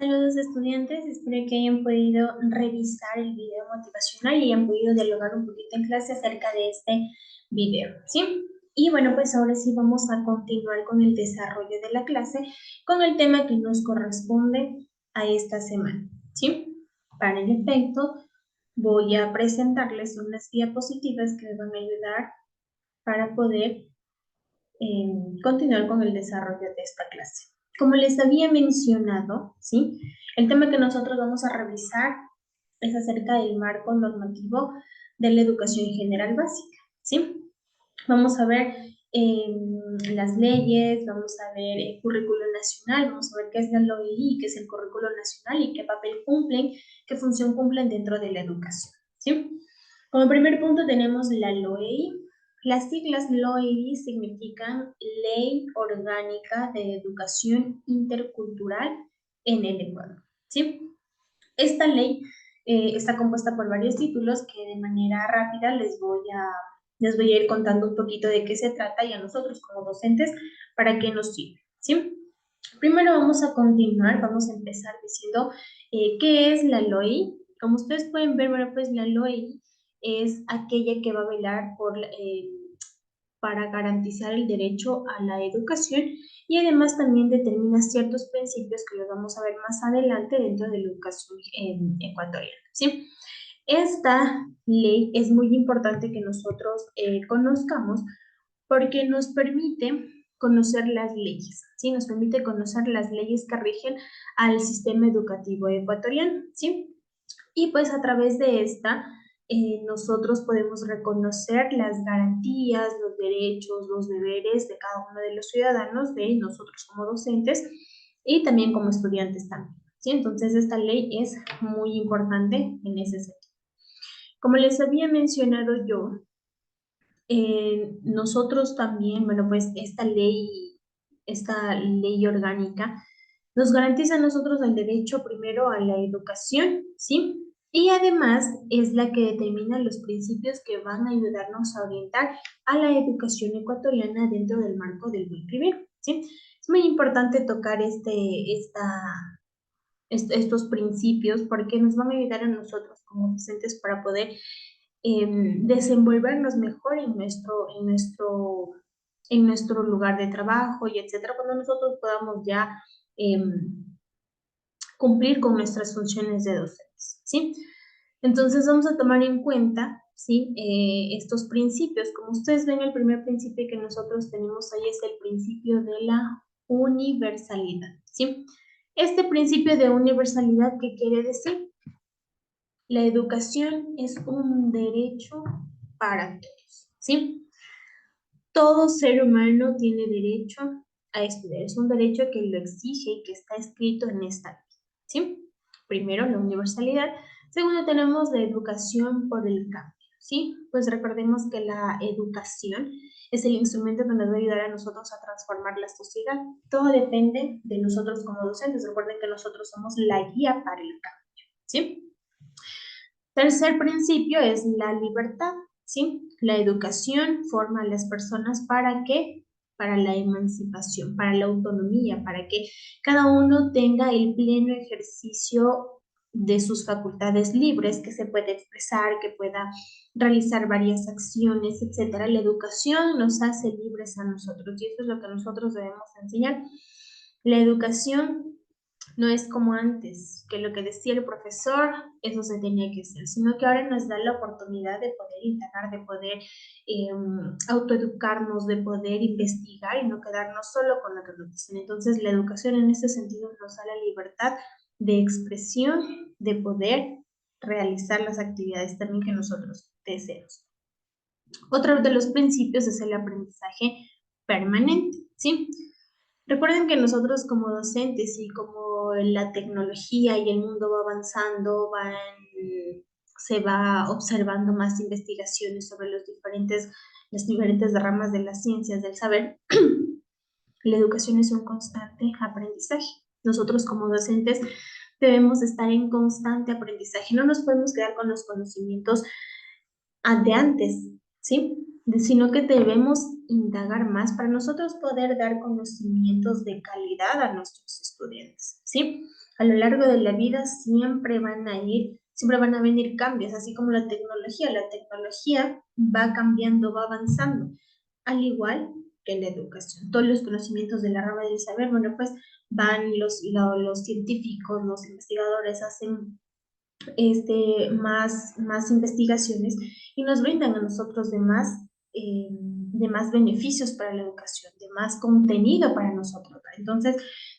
Saludos estudiantes, espero que hayan podido revisar el video motivacional y hayan podido dialogar un poquito en clase acerca de este video, ¿sí? Y bueno, pues ahora sí vamos a continuar con el desarrollo de la clase con el tema que nos corresponde a esta semana, ¿sí? Para el efecto, voy a presentarles unas diapositivas que me van a ayudar para poder continuar con el desarrollo de esta clase. Como les había mencionado, ¿sí? El tema que nosotros vamos a revisar es acerca del marco normativo de la educación general básica, ¿sí? Vamos a ver las leyes, vamos a ver el currículo nacional, vamos a ver qué es la LOEI, qué es el currículo nacional y qué papel cumplen, qué función cumplen dentro de la educación, ¿sí? Como primer punto tenemos la LOEI. Las siglas LOEI significan Ley Orgánica de Educación Intercultural en el Ecuador, ¿sí? Esta ley está compuesta por varios títulos que de manera rápida les voy a ir contando un poquito de qué se trata y a nosotros como docentes para qué nos sirve, ¿sí? Primero vamos a continuar, vamos a empezar diciendo qué es la LOI. Como ustedes pueden ver, bueno, pues la LOI es aquella que va a velar para garantizar el derecho a la educación y además también determina ciertos principios que los vamos a ver más adelante dentro de la educación ecuatoriana, ¿sí? Esta ley es muy importante que nosotros conozcamos porque nos permite conocer las leyes, ¿sí? Nos permite conocer las leyes que rigen al sistema educativo ecuatoriano, ¿sí? Y pues a través de esta, nosotros podemos reconocer las garantías, los derechos, los deberes de cada uno de los ciudadanos, de nosotros como docentes y también como estudiantes también, ¿sí? Entonces esta ley es muy importante en ese sentido. Como les había mencionado yo, nosotros también, bueno, pues esta ley orgánica nos garantiza a nosotros el derecho primero a la educación, ¿sí? Y además es la que determina los principios que van a ayudarnos a orientar a la educación ecuatoriana dentro del marco del buen vivir, ¿sí? Es muy importante tocar estos principios porque nos van a ayudar a nosotros como docentes para poder desenvolvernos mejor en nuestro lugar de trabajo y etcétera, cuando nosotros podamos ya cumplir con nuestras funciones de docentes, ¿sí? Entonces vamos a tomar en cuenta, ¿sí? Estos principios. Como ustedes ven, el primer principio que nosotros tenemos ahí es el principio de la universalidad, ¿sí? Este principio de universalidad, ¿qué quiere decir? La educación es un derecho para todos, ¿sí? Todo ser humano tiene derecho a estudiar, es un derecho que lo exige y que está escrito en esta ley, ¿sí? Primero, la universalidad. Segundo, tenemos la educación por el cambio, ¿sí? Pues recordemos que la educación es el instrumento que nos va a ayudar a nosotros a transformar la sociedad. Todo depende de nosotros como docentes. Recuerden que nosotros somos la guía para el cambio, ¿sí? Tercer principio es la libertad, ¿sí? La educación forma a las personas ¿para qué? Para la emancipación, para la autonomía, para que cada uno tenga el pleno ejercicio de sus facultades libres, que se pueda expresar, que pueda realizar varias acciones, etcétera. La educación nos hace libres a nosotros y eso es lo que nosotros debemos enseñar. La educación no es como antes, que lo que decía el profesor, eso se tenía que hacer, sino que ahora nos da la oportunidad de poder indagar, de poder autoeducarnos, de poder investigar y no quedarnos solo con lo que nos dicen. Entonces, la educación en ese sentido nos da la libertad de expresión, de poder realizar las actividades también que nosotros deseamos. Otro de los principios es el aprendizaje permanente, ¿sí? Recuerden que nosotros como docentes y como la tecnología y el mundo va avanzando, se va observando más investigaciones sobre las diferentes ramas de las ciencias del saber, la educación es un constante aprendizaje. Nosotros como docentes debemos estar en constante aprendizaje, no nos podemos quedar con los conocimientos de antes, ¿sí? sino que debemos indagar más para nosotros poder dar conocimientos de calidad a nuestros estudiantes, ¿sí? A lo largo de la vida siempre van a venir cambios, así como la tecnología va cambiando, va avanzando, al igual que la educación. Todos los conocimientos de la rama del saber, bueno, pues van los científicos, los investigadores hacen más investigaciones y nos brindan a nosotros de más beneficios para la educación, de más contenido para nosotros. Entonces,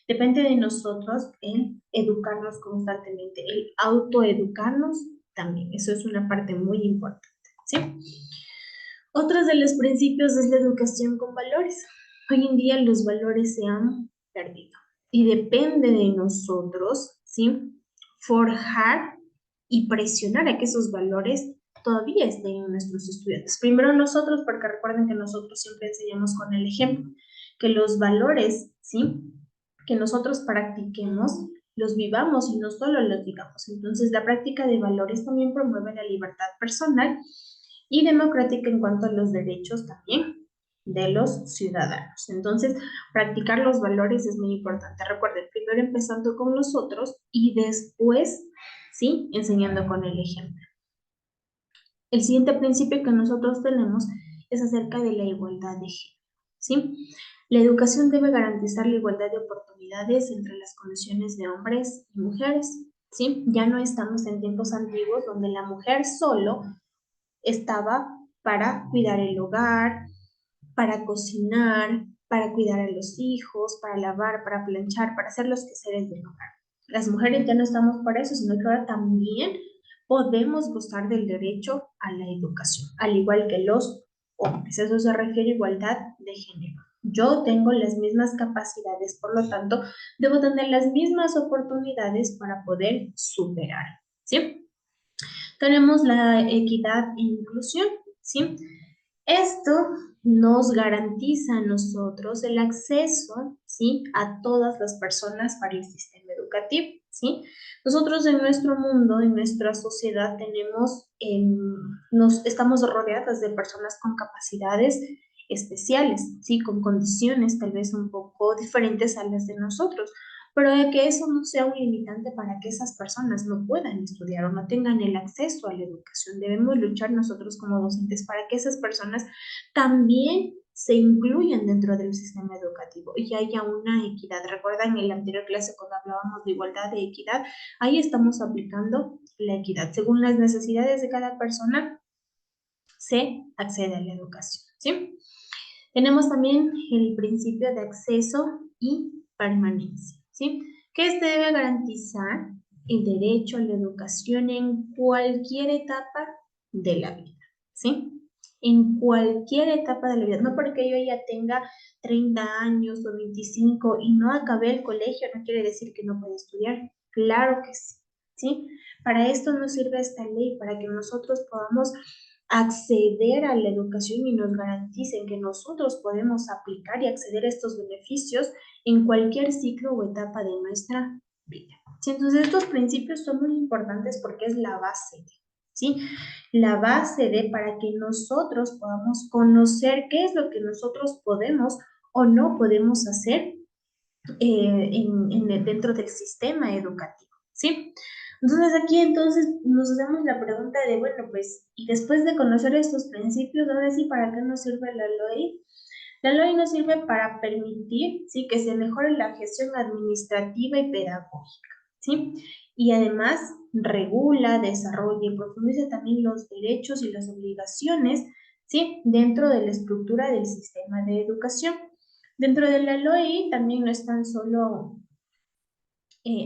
depende de nosotros el educarnos constantemente, el autoeducarnos también. Eso es una parte muy importante, ¿sí? Otro de los principios es la educación con valores. Hoy en día los valores se han perdido y depende de nosotros, ¿sí? Forjar y presionar a que esos valores todavía estén en nuestros estudiantes. Primero nosotros, porque recuerden que nosotros siempre enseñamos con el ejemplo, que los valores, ¿sí? Que nosotros practiquemos, los vivamos y no solo los digamos. Entonces, la práctica de valores también promueve la libertad personal y democrática en cuanto a los derechos también de los ciudadanos. Entonces, practicar los valores es muy importante. Recuerden, primero empezando con nosotros y después, ¿sí? Enseñando con el ejemplo. El siguiente principio que nosotros tenemos es acerca de la igualdad de género, ¿sí? La educación debe garantizar la igualdad de oportunidades entre las condiciones de hombres y mujeres, ¿sí? Ya no estamos en tiempos antiguos donde la mujer solo estaba para cuidar el hogar, para cocinar, para cuidar a los hijos, para lavar, para planchar, para hacer los quehaceres del hogar. Las mujeres ya no estamos para eso, sino que ahora también podemos gozar del derecho a la educación, al igual que los hombres. Eso se refiere a igualdad de género. Yo tengo las mismas capacidades, por lo tanto, debo tener las mismas oportunidades para poder superar, ¿sí? Tenemos la equidad e inclusión, ¿sí? Esto nos garantiza a nosotros el acceso, ¿sí? A todas las personas para el sistema educativo, ¿sí? Nosotros en nuestro mundo, en nuestra sociedad, estamos rodeadas de personas con capacidades especiales, ¿sí? Con condiciones tal vez un poco diferentes a las de nosotros, pero de que eso no sea un limitante para que esas personas no puedan estudiar o no tengan el acceso a la educación. Debemos luchar nosotros como docentes para que esas personas también se incluyan dentro del sistema educativo y haya una equidad. Recuerdan en la anterior clase cuando hablábamos de igualdad de equidad, ahí estamos aplicando la equidad. Según las necesidades de cada persona, se accede a la educación, ¿sí? Tenemos también el principio de acceso y permanencia, ¿sí? Que este debe garantizar el derecho a la educación en cualquier etapa de la vida, ¿sí? En cualquier etapa de la vida, no porque yo ya tenga 30 años o 25 y no acabé el colegio, no quiere decir que no pueda estudiar. Claro que sí, ¿sí? Para esto nos sirve esta ley, para que nosotros podamos acceder a la educación y nos garanticen que nosotros podemos aplicar y acceder a estos beneficios en cualquier ciclo o etapa de nuestra vida. Sí, entonces estos principios son muy importantes porque es la base, ¿sí? La base de para que nosotros podamos conocer qué es lo que nosotros podemos o no podemos hacer dentro del sistema educativo, ¿sí? Entonces aquí entonces nos hacemos la pregunta de, bueno, pues, y después de conocer estos principios, ahora sí, ¿para qué nos sirve la LOI? La LOI nos sirve para permitir, ¿sí? Que se mejore la gestión administrativa y pedagógica, ¿sí? Y además regula, desarrolla y profundiza también los derechos y las obligaciones, ¿sí? Dentro de la estructura del sistema de educación. Dentro de la LOI también no están solo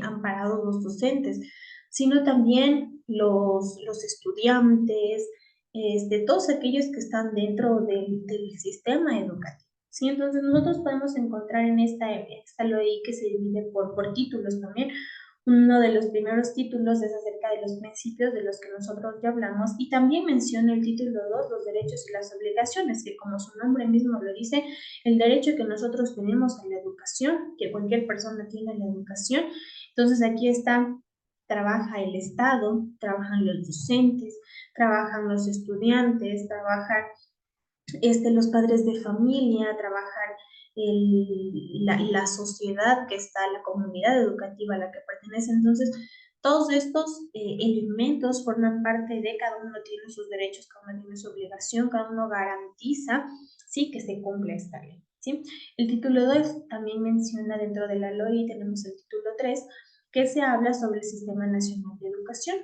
amparados los docentes, sino también los estudiantes, todos aquellos que están dentro del sistema educativo. ¿Sí? Entonces nosotros podemos encontrar en esta LOI que se divide por títulos también. Uno de los primeros títulos es acerca de los principios de los que nosotros ya hablamos y también menciona el título 2, los derechos y las obligaciones, que como su nombre mismo lo dice, el derecho que nosotros tenemos a la educación, que cualquier persona tiene a la educación. Entonces aquí está, trabaja el Estado, trabajan los docentes, trabajan los estudiantes, trabajan los padres de familia, trabajar la sociedad que está, la comunidad educativa a la que pertenece. Entonces, todos estos elementos forman parte de cada uno tiene sus derechos, cada uno tiene su obligación, cada uno garantiza, sí, que se cumpla esta ley, ¿sí? El título 2 también menciona dentro de la ley, tenemos el título 3, que se habla sobre el Sistema Nacional de Educación.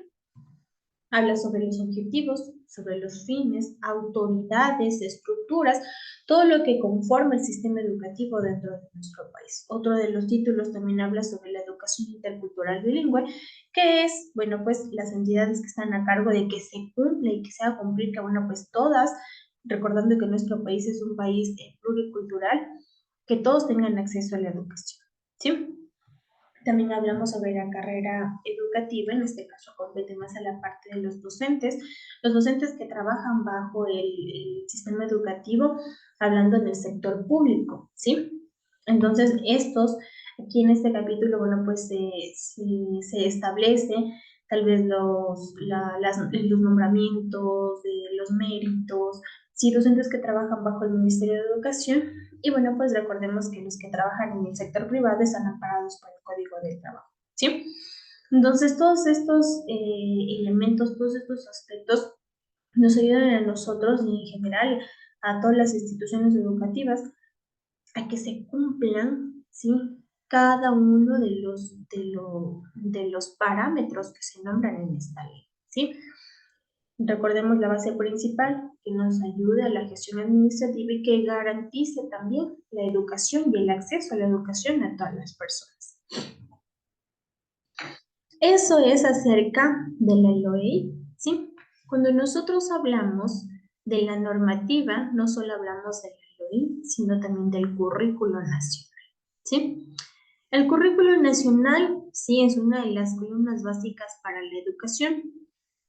Habla sobre los objetivos, sobre los fines, autoridades, estructuras, todo lo que conforma el sistema educativo dentro de nuestro país. Otro de los títulos también habla sobre la educación intercultural bilingüe, que es, bueno, pues las entidades que están a cargo de que se cumpla y que se haga cumplir, que bueno, pues todas, recordando que nuestro país es un país pluricultural, que todos tengan acceso a la educación, ¿sí? También hablamos sobre la carrera educativa, en este caso compete más a la parte de los docentes que trabajan bajo el sistema educativo, hablando en el sector público, ¿sí? Entonces, estos, aquí en este capítulo, bueno, pues se establece tal vez los nombramientos, los méritos, sí, docentes que trabajan bajo el Ministerio de Educación, y bueno, pues recordemos que los que trabajan en el sector privado están amparados por el Código del Trabajo, ¿sí? Entonces, todos estos elementos, todos estos aspectos nos ayudan a nosotros y en general a todas las instituciones educativas a que se cumplan, ¿sí? Cada uno de los parámetros que se nombran en esta ley, ¿sí? Recordemos la base principal, que nos ayude a la gestión administrativa y que garantice también la educación y el acceso a la educación a todas las personas. Eso es acerca de la ley, ¿sí? Cuando nosotros hablamos de la normativa, no solo hablamos de la ley, sino también del currículo nacional, ¿sí? El currículo nacional, sí, es una de las columnas básicas para la educación,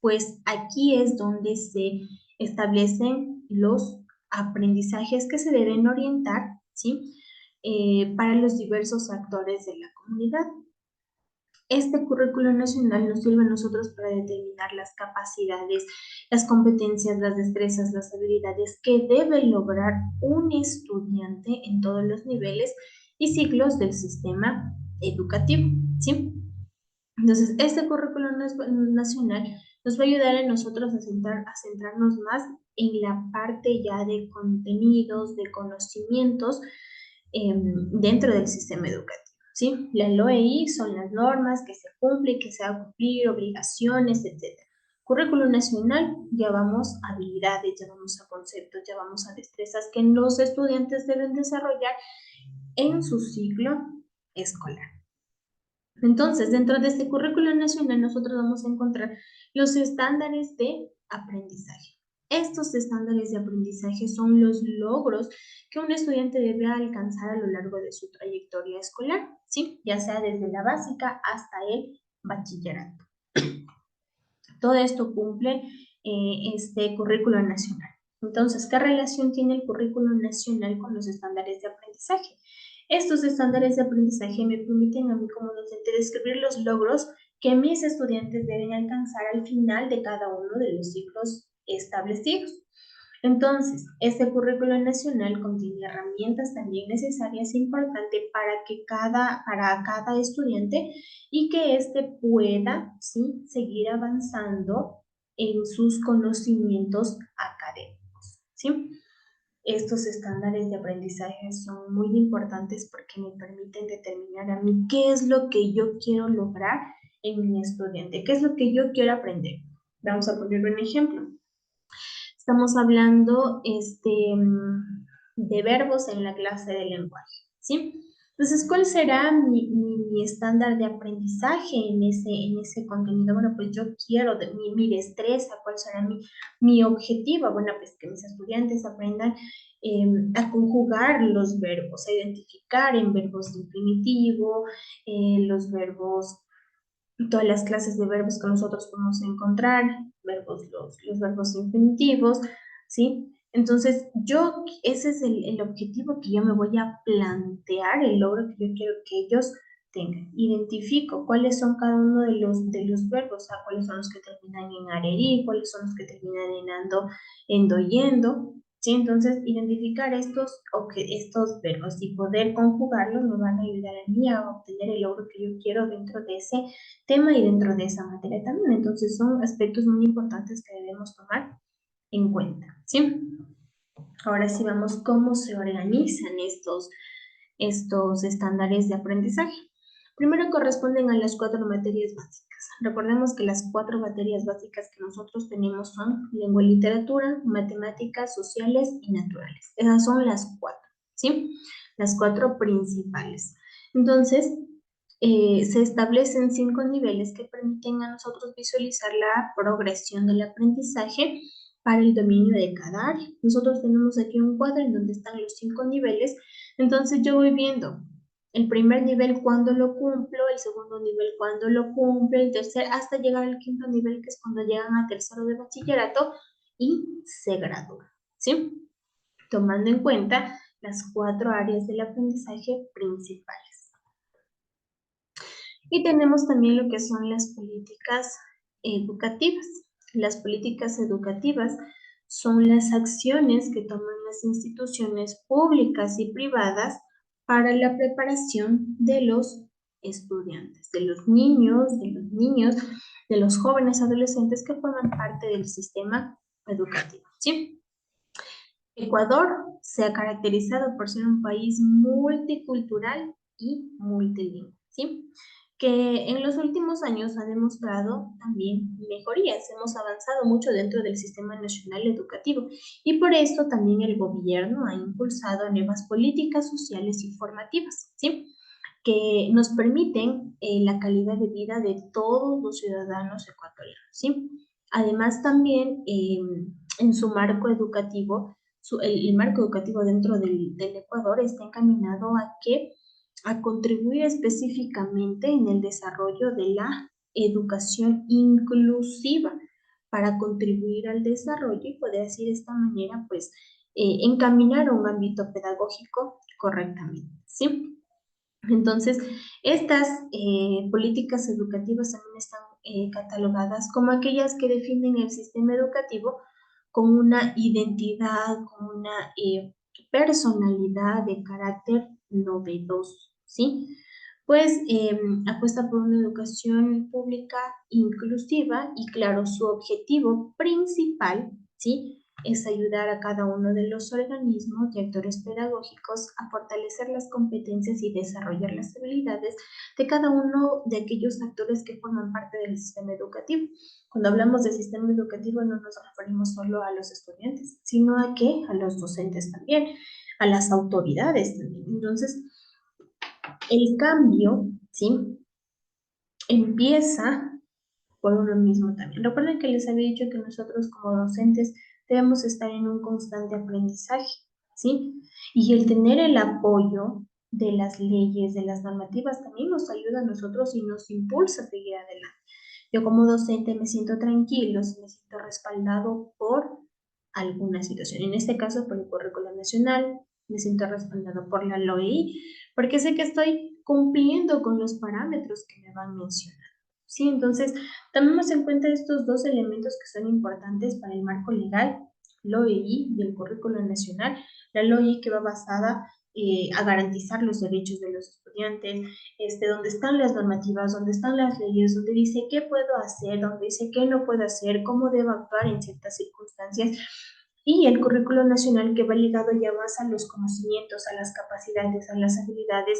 pues aquí es donde se establecen los aprendizajes que se deben orientar, ¿sí? Para los diversos actores de la comunidad. Este currículo nacional nos sirve a nosotros para determinar las capacidades, las competencias, las destrezas, las habilidades que debe lograr un estudiante en todos los niveles y ciclos del sistema educativo, ¿sí? Entonces, este currículo nacional nos va a ayudar a nosotros a centrarnos más en la parte ya de contenidos, de conocimientos dentro del sistema educativo, ¿sí? La LOEI son las normas que se cumplen, que se va a cumplir, obligaciones, etc. Currículo nacional, ya vamos a habilidades, ya vamos a conceptos, ya vamos a destrezas que los estudiantes deben desarrollar en su ciclo escolar. Entonces, dentro de este currículo nacional, nosotros vamos a encontrar los estándares de aprendizaje. Estos estándares de aprendizaje son los logros que un estudiante debe alcanzar a lo largo de su trayectoria escolar, ¿sí? Ya sea desde la básica hasta el bachillerato. Todo esto cumple este currículo nacional. Entonces, ¿qué relación tiene el currículo nacional con los estándares de aprendizaje? Estos estándares de aprendizaje me permiten a mí como docente describir los logros que mis estudiantes deben alcanzar al final de cada uno de los ciclos establecidos. Entonces, este currículo nacional contiene herramientas también necesarias e importantes para cada estudiante y que éste pueda, ¿sí?, seguir avanzando en sus conocimientos académicos, ¿sí? Estos estándares de aprendizaje son muy importantes porque me permiten determinar a mí qué es lo que yo quiero lograr en mi estudiante, qué es lo que yo quiero aprender. Vamos a poner un ejemplo. Estamos hablando de verbos en la clase de lenguaje, ¿sí? Entonces, ¿cuál será mi estándar de aprendizaje en ese contenido? Bueno, pues yo quiero mi destreza, ¿cuál será mi objetivo? Bueno, pues que mis estudiantes aprendan a conjugar los verbos, a identificar en verbos de infinitivo, los verbos, todas las clases de verbos que nosotros podemos encontrar, los verbos infinitivos, ¿sí? Entonces, ese es el objetivo que yo me voy a plantear, el logro que yo quiero que ellos tengan. Identifico cuáles son cada uno de los verbos, o sea, cuáles son los que terminan en arerí, cuáles son los que terminan en ando, endo, yendo, ¿sí? Entonces, identificar estos verbos y poder conjugarlos me van a ayudar a mí a obtener el logro que yo quiero dentro de ese tema y dentro de esa materia también. Entonces, son aspectos muy importantes que debemos tomar en cuenta, ¿sí? Ahora sí vamos cómo se organizan estos estándares de aprendizaje. Primero corresponden a las 4 materias básicas. Recordemos que las 4 materias básicas que nosotros tenemos son lengua y literatura, matemáticas, sociales y naturales. Esas son las 4, ¿sí? Las 4 principales. Entonces, se establecen 5 niveles que permiten a nosotros visualizar la progresión del aprendizaje para el dominio de cada área. Nosotros tenemos aquí un cuadro en donde están los 5 niveles, entonces yo voy viendo el primer nivel cuando lo cumplo, el segundo nivel cuando lo cumplo, el tercer, hasta llegar al quinto nivel, que es cuando llegan a tercero de bachillerato y se gradúan, ¿sí? Tomando en cuenta las 4 áreas del aprendizaje principales. Y tenemos también lo que son las políticas educativas. Las políticas educativas son las acciones que toman las instituciones públicas y privadas para la preparación de los estudiantes, de los niños, de los jóvenes adolescentes que forman parte del sistema educativo, ¿sí? Ecuador se ha caracterizado por ser un país multicultural y multilingüe, ¿sí? Que en los últimos años ha demostrado también mejorías. Hemos avanzado mucho dentro del Sistema Nacional Educativo y por esto también el gobierno ha impulsado nuevas políticas sociales y formativas, ¿sí? Que nos permiten la calidad de vida de todos los ciudadanos ecuatorianos, ¿sí? Además también en su marco educativo, el marco educativo dentro del Ecuador está encaminado a contribuir específicamente en el desarrollo de la educación inclusiva para contribuir al desarrollo y poder así de esta manera pues encaminar a un ámbito pedagógico correctamente, ¿sí? Entonces, estas políticas educativas también están catalogadas como aquellas que definen el sistema educativo con una identidad, con una personalidad de carácter novedoso, ¿sí? Pues apuesta por una educación pública inclusiva y claro, su objetivo principal, ¿sí? Es ayudar a cada uno de los organismos y actores pedagógicos a fortalecer las competencias y desarrollar las habilidades de cada uno de aquellos actores que forman parte del sistema educativo. Cuando hablamos del sistema educativo no nos referimos solo a los estudiantes, sino a los docentes también, a las autoridades también. Entonces, el cambio, ¿sí? Empieza por uno mismo también. Recuerden que les había dicho que nosotros como docentes debemos estar en un constante aprendizaje, ¿sí? Y el tener el apoyo de las leyes, de las normativas, también nos ayuda a nosotros y nos impulsa a seguir adelante. Yo como docente me siento tranquilo, me siento respaldado por alguna situación. En este caso, por el currículo nacional, me siento respaldado por la LOI, porque sé que estoy cumpliendo con los parámetros que me van mencionando. Sí, entonces, tomemos en cuenta estos dos elementos que son importantes para el marco legal, LOI y el currículo nacional. La LOI que va basada a garantizar los derechos de los estudiantes, donde están las normativas, donde están las leyes, donde dice qué puedo hacer, donde dice qué no puedo hacer, cómo debo actuar en ciertas circunstancias, y el currículo nacional que va ligado ya más a los conocimientos, a las capacidades, a las habilidades,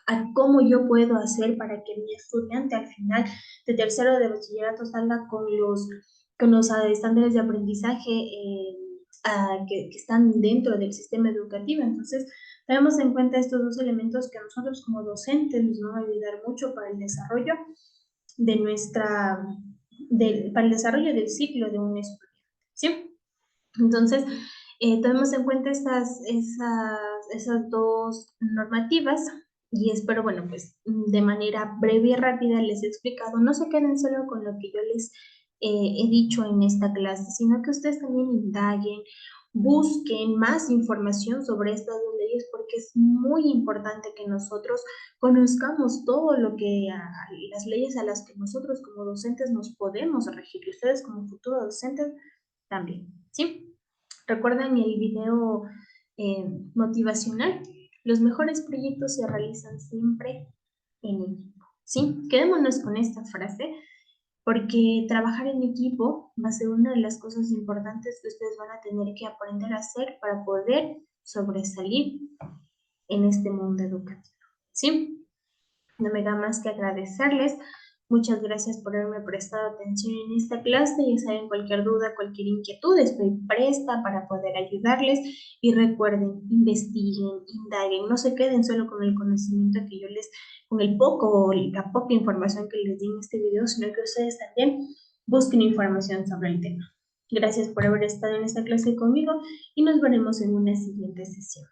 a cómo yo puedo hacer para que mi estudiante al final de tercero de bachillerato salga con los estándares de aprendizaje que están dentro del sistema educativo. Entonces, tenemos en cuenta estos dos elementos que a nosotros como docentes nos van a ayudar mucho para el desarrollo de para el desarrollo del ciclo de un estudiante, ¿sí? Entonces, tomemos en cuenta esas dos normativas y espero, bueno, pues de manera breve y rápida les he explicado, no se queden solo con lo que yo les he dicho en esta clase, sino que ustedes también indaguen, busquen más información sobre estas dos leyes porque es muy importante que nosotros conozcamos todo lo que las leyes a las que nosotros como docentes nos podemos regir y ustedes como futuros docentes también, ¿sí? ¿Recuerdan el video motivacional? Los mejores proyectos se realizan siempre en equipo, ¿sí? Quedémonos con esta frase porque trabajar en equipo va a ser una de las cosas importantes que ustedes van a tener que aprender a hacer para poder sobresalir en este mundo educativo, ¿sí? No me da más que agradecerles. Muchas gracias por haberme prestado atención en esta clase. Ya saben, cualquier duda, cualquier inquietud, estoy presta para poder ayudarles. Y recuerden, investiguen, indaguen, no se queden solo con el conocimiento que yo les, con el poco o la poca información que les di en este video, sino que ustedes también busquen información sobre el tema. Gracias por haber estado en esta clase conmigo y nos veremos en una siguiente sesión.